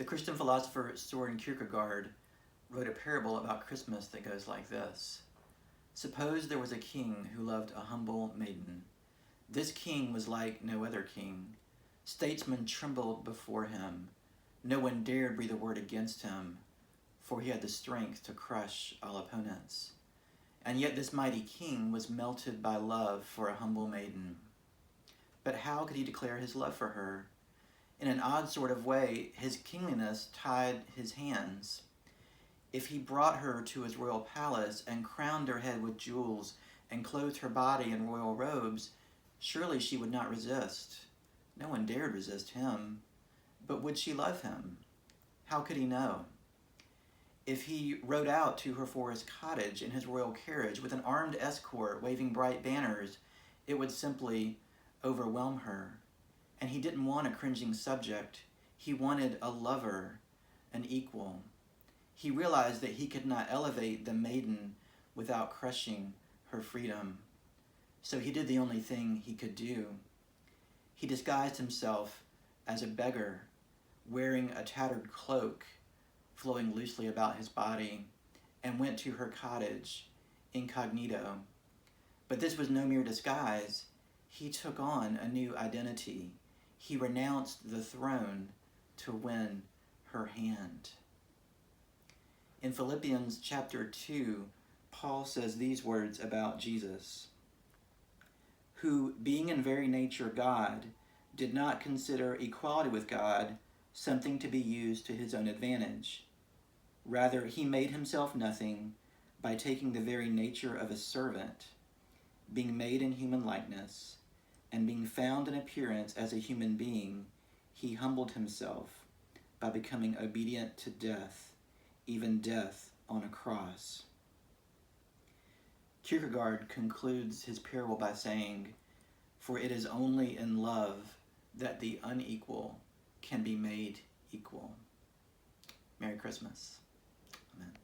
The Christian philosopher Soren Kierkegaard wrote a parable about Christmas that goes like this. Suppose there was a king who loved a humble maiden. This king was like no other king. Statesmen trembled before him. No one dared breathe a word against him, for he had the strength to crush all opponents. And yet this mighty king was melted by love for a humble maiden. But how could he declare his love for her? In an odd sort of way, his kingliness tied his hands. If he brought her to his royal palace and crowned her head with jewels and clothed her body in royal robes, surely she would not resist. No one dared resist him. But would she love him? How could he know? If he rode out to her forest cottage in his royal carriage with an armed escort waving bright banners, it would simply overwhelm her. And he didn't want a cringing subject. He wanted a lover, an equal. He realized that he could not elevate the maiden without crushing her freedom. So he did the only thing he could do. He disguised himself as a beggar, wearing a tattered cloak flowing loosely about his body, and went to her cottage incognito. But this was no mere disguise. He took on a new identity. He renounced the throne to win her hand. In Philippians chapter 2, Paul says these words about Jesus, who, being in very nature God, did not consider equality with God something to be used to his own advantage. Rather, he made himself nothing by taking the very nature of a servant, being made in human likeness, and being found in appearance as a human being, he humbled himself by becoming obedient to death, even death on a cross. Kierkegaard concludes his parable by saying, "For it is only in love that the unequal can be made equal." Merry Christmas. Amen.